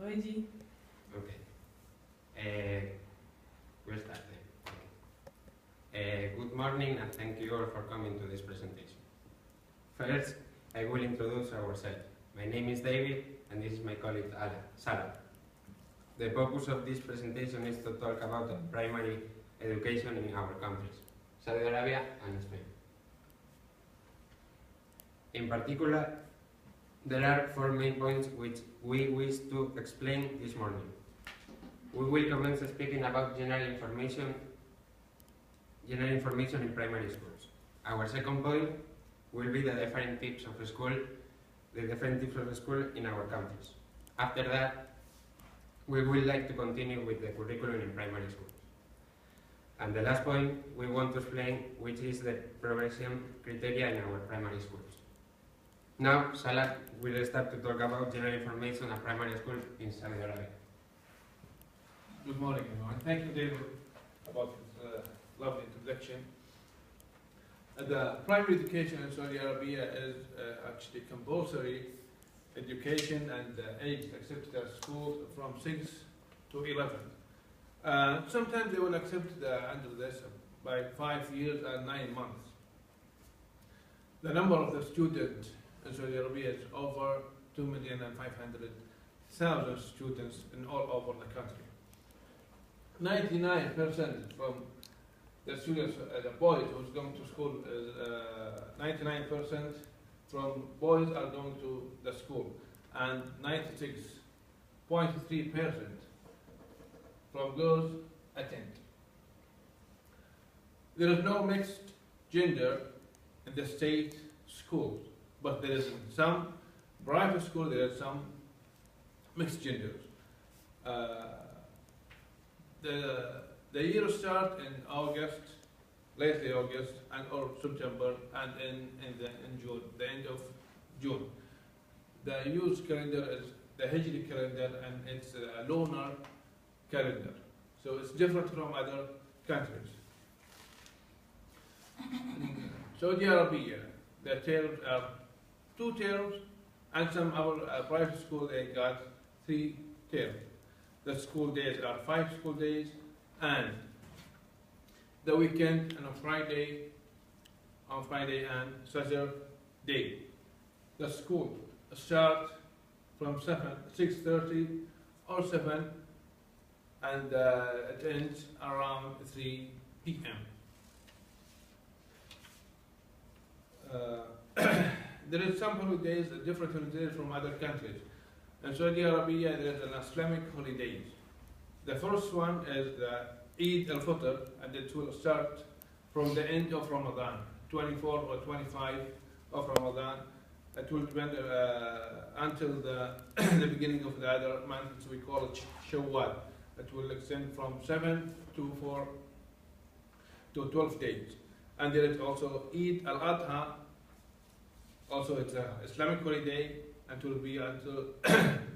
Luigi. Okay. We'll start then. Okay. Good morning and thank you all for coming to this presentation. First, I will introduce ourselves. My name is David and this is my colleague Salah. The purpose of this presentation is to talk about primary education in our countries, Saudi Arabia and Spain. In particular, there are 4 main points which we wish to explain this morning. We will commence speaking about general information in primary schools. Our second point will be the different types of school, in our countries. After that, we would like to continue with the curriculum in primary schools. And the last point, we want to explain which is the progression criteria in our primary schools. Now, Salah will start to talk about general information at primary school in Saudi Arabia. Good morning, everyone. Thank you, David, about this lovely introduction. The primary education in Saudi Arabia is actually compulsory education and age accepted at school from 6 to 11. Sometimes they will accept under this by 5 years and 9 months. The number of the students in Saudi Arabia is over 2,500,000 students in all over the country. 99% from the students, the boys who's going to school, is 99% from boys are going to the school, and 96.3% from girls attend. There is no mixed gender in the state schools, but there is in some private schools there are some mixed genders. The year starts in August, lately August, or September, and in June, the end of June. The youth calendar is the Hijri calendar, and it's a lunar calendar. So it's different from other countries. In Saudi Arabia, the terms are 2 terms, and some other private schools they got 3 terms. The school days are 5 school days, and the weekend and on Friday and Saturday. The school starts from 6:30 or 7, and it ends around 3 p.m. There is some holidays, different holidays from other countries. In Saudi Arabia, there is an Islamic holidays. The first one is the Eid al-Fitr, and it will start from the end of Ramadan, 24 or 25 of Ramadan. It will depend until the beginning of the other month, so we call it Shawwal. It will extend from 7 to 12 days. And there is also Eid al-Adha. Also, it's an Islamic holiday, and it will be until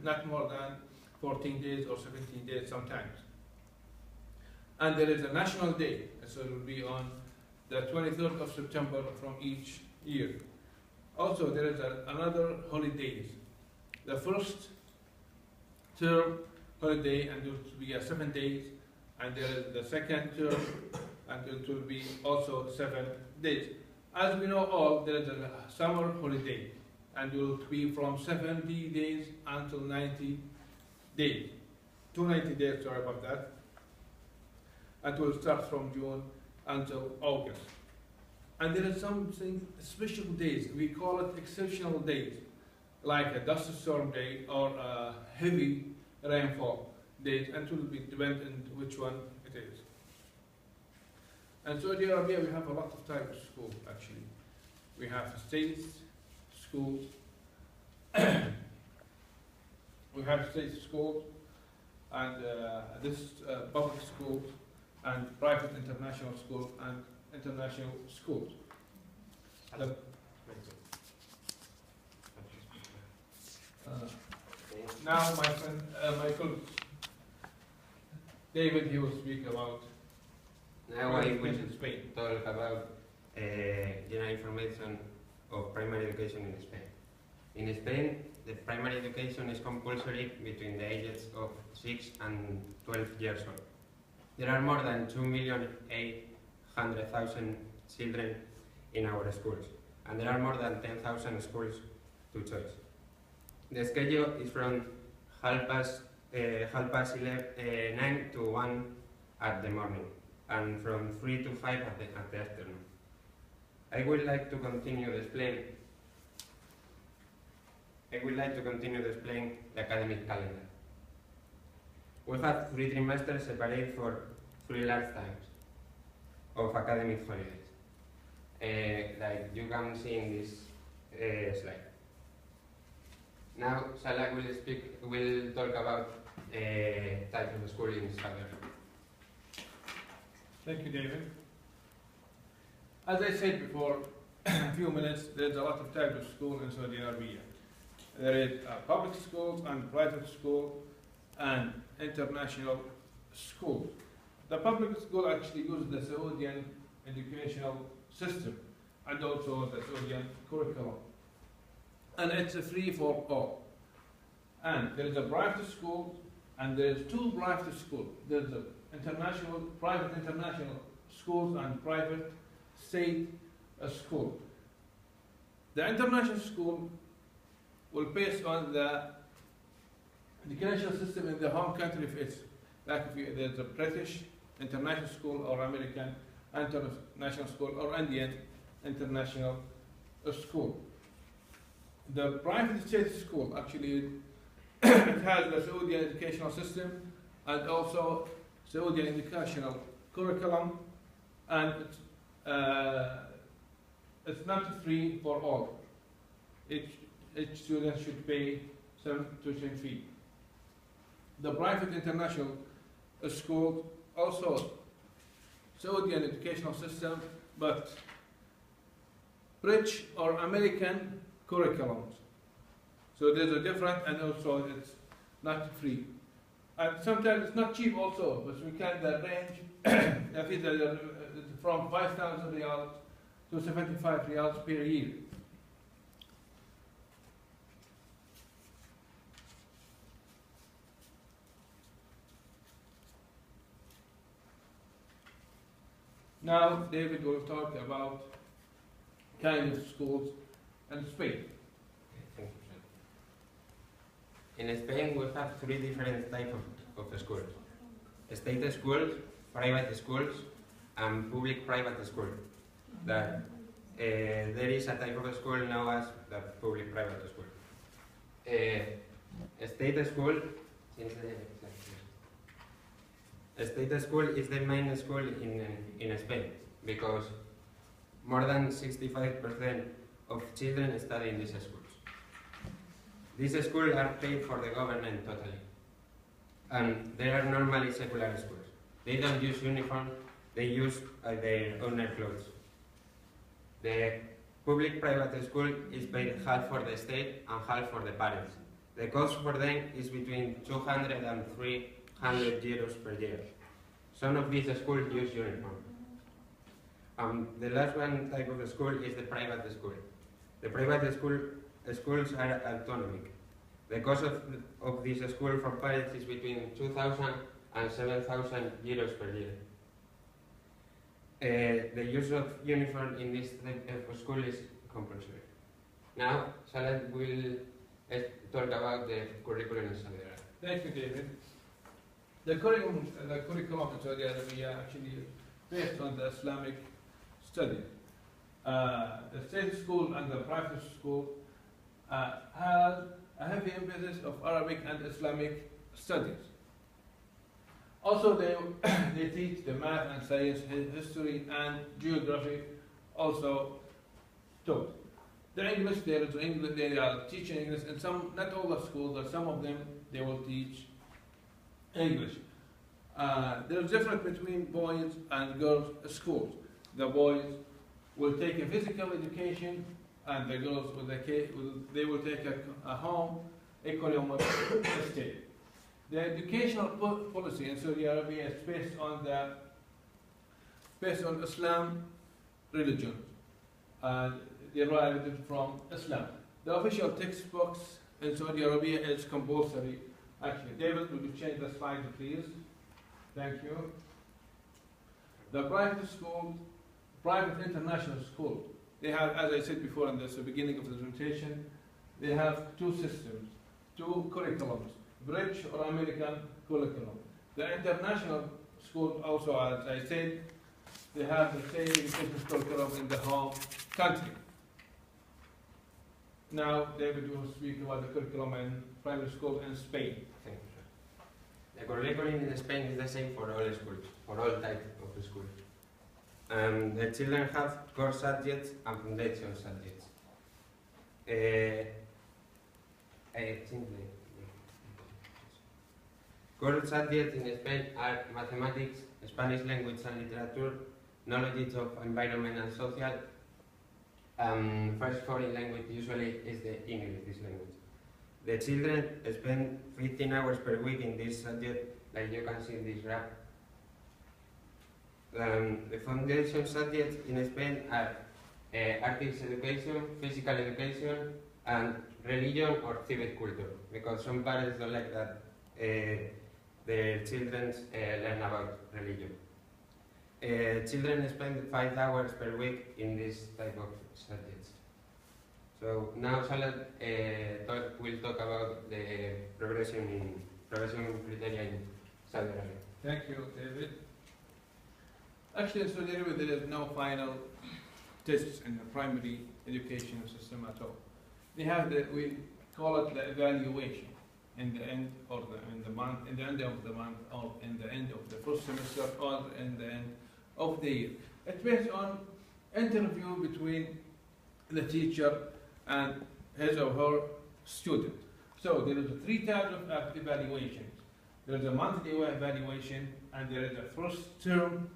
not more than 14 days or 17 days sometimes. And there is a national day, so it will be on the 23rd of September from each year. Also, there is another holidays. The first term holiday, and it will be 7 days, and there is the second term, and it will be also 7 days. As we know all, there is a summer holiday, and it will be from 70 days until 90 days. 290 days, sorry about that. And it will start from June until August. And there is something special days, we call it exceptional days, like a dust storm day or a heavy rainfall days, and it will be dependent on which one it is. In Saudi Arabia, we have a lot of types of schools actually. We have state schools, we have state schools, and public schools, and private international schools, and international schools. Now my friend, my colleague, David, he will speak about Now I will talk about general information of primary education in Spain. In Spain, the primary education is compulsory between the ages of 6 and 12 years old. There are more than 2,800,000 children in our schools, and there are more than 10,000 schools to choose. The schedule is from half past 9 to 1 at the morning, and from 3 to 5 at the afternoon. I would like to continue displaying the academic calendar. We have 3 trimesters separated for 3 large times of academic holidays, like you can see in this slide. Now Salah will talk about types of school in Saudi Arabia. Thank you, David. As I said before, a few minutes, there's a lot of types of school in Saudi Arabia. There is public schools and private school and international schools. The public school actually uses the Saudian educational system and also the Saudian curriculum. And it's free for all. And there is a private school and there is 2 private schools. There's a private international schools and private state school. The international school will base on the educational system in the home country if it's like if there's a British international school or American international school or Indian international school. The private state school actually it has the Saudi educational system and also Saudi educational curriculum, and it's not free for all. Each student should pay some tuition fee. The private international school also Saudi educational system, but British or American curriculums. So there's a difference, and also it's not free. And sometimes it's not cheap also, but we can range from 5,000 riyals to 75 riyals per year. Now David will talk about kind of schools in Spain. Thank you, sir. In Spain, we have 3 different types of schools: state schools, private schools, and public-private schools. There is a type of school known as the public-private school. State school is the main school in Spain because more than 65% of children study in these schools. These schools are paid for the government totally, and they are normally secular schools. They don't use uniform, they use their own clothes. The public-private school is paid half for the state and half for the parents. The cost for them is between 200 and 300 euros per year. Some of these schools use uniform. The last one type of school is the private school. The private schools are autonomic. The cost of this school for parents is between 2,000 and 7,000 euros per year. The use of uniform in this type of school is compulsory. Now, Salah will talk about the curriculum in Saudi Arabia. Thank you, David. The curriculum in Saudi Arabia actually is based on the Islamic study. The state school and the private school has a heavy emphasis of Arabic and Islamic studies. Also, they teach the math and science, history and geography also taught. The English, they are teaching English, and some, not all the schools, but some of them, they will teach English. There is a difference between boys and girls schools. The boys will take a physical education, and the girls they will take a home economic state. The educational policy in Saudi Arabia is based on Islam religion, and derived from Islam. The official textbooks in Saudi Arabia is compulsory. Actually, David, will you change the slide, please? Thank you. The private school, private international school, they have, as I said before in the beginning of the presentation, they have two systems, two curriculums, British or American curriculum. The international school also, as I said, they have the same education curriculum in the home country. Now, David will speak about the curriculum in private school in Spain. Thank you, sir. The curriculum in Spain is the same for all schools, for all types of schools. The children have core subjects and foundation subjects. Core subjects in Spain are mathematics, Spanish language and literature, knowledge of environment and social. First foreign language usually is the English, this language. The children spend 15 hours per week in this subject, like you can see in this graph. The foundation subjects in Spain are arts education, physical education, and religion or civic culture, because some parents don't like that their children learn about religion. Children spend 5 hours per week in this type of subjects. So now Salah will talk about the progression criteria in Saudi Arabia. Thank you, David. Actually, in Saudi Arabia, there is no final tests in the primary education system at all. They have we call it the evaluation in the end or in the month, in the end of the month, or in the end of the first semester, or in the end of the year. It's based on interview between the teacher and his or her student. So there is 3 types of evaluations. There is a monthly evaluation, and there is a first term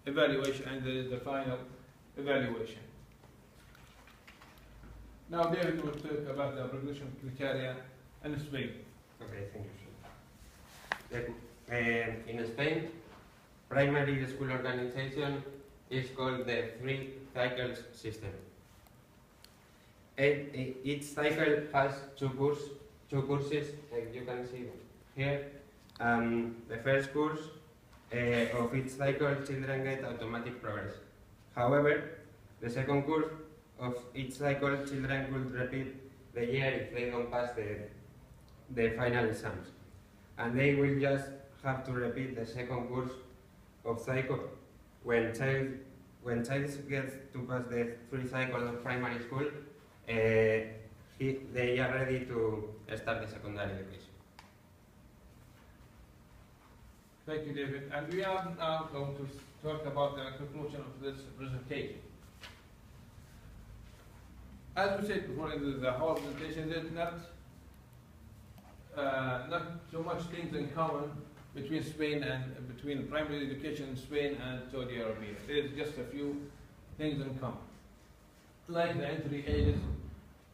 evaluation, and there is the final evaluation. Now David will talk about the progression criteria in Spain. Okay, thank you, sir. In Spain, primary school organization is called the 3 cycles system. Each cycle has two courses, like you can see here. The first course of each cycle, children get automatic progress. However, the second course of each cycle, children will repeat the year if they don't pass the final exams. And they will just have to repeat the second course of cycle. When child gets to pass the 3 cycles of primary school, they are ready to start the secondary education. Thank you, David. And we are now going to talk about the conclusion of this presentation. As we said before in the whole presentation, there's not so much things in common between Spain and between primary education in Spain and Saudi Arabia. There's just a few things in common. Like the entry ages,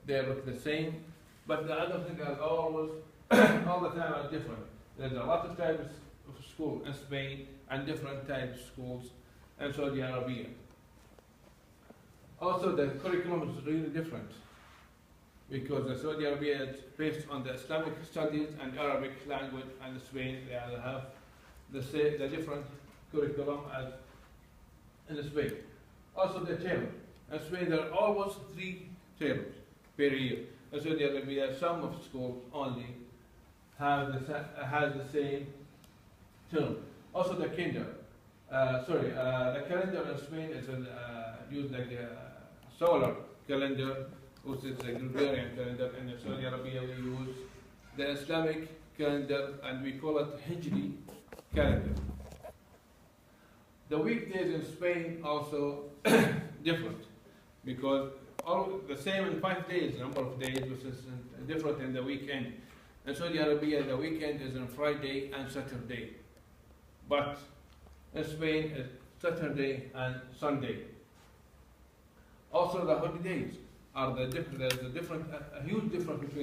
they look the same, but the other things are always, all the time are different. There's a lot of types of school in Spain and different types of schools in Saudi Arabia. Also, the curriculum is really different because the Saudi Arabia is based on the Islamic studies and Arabic language, and Spain they have the different curriculum as in Spain. Also, the term. In Spain, there are always 3 terms per year. In Saudi Arabia, some of schools only has the same term. Also, the calendar. The calendar in Spain is used like the solar calendar, which is the Gregorian calendar. In Saudi Arabia, we use the Islamic calendar, and we call it Hijri calendar. The weekdays in Spain also different, because all the same in 5 days, number of days, which is different in the weekend. In Saudi Arabia, the weekend is on Friday and Saturday, but in Spain it's Saturday and Sunday. Also, the holidays are the different. There's a huge difference between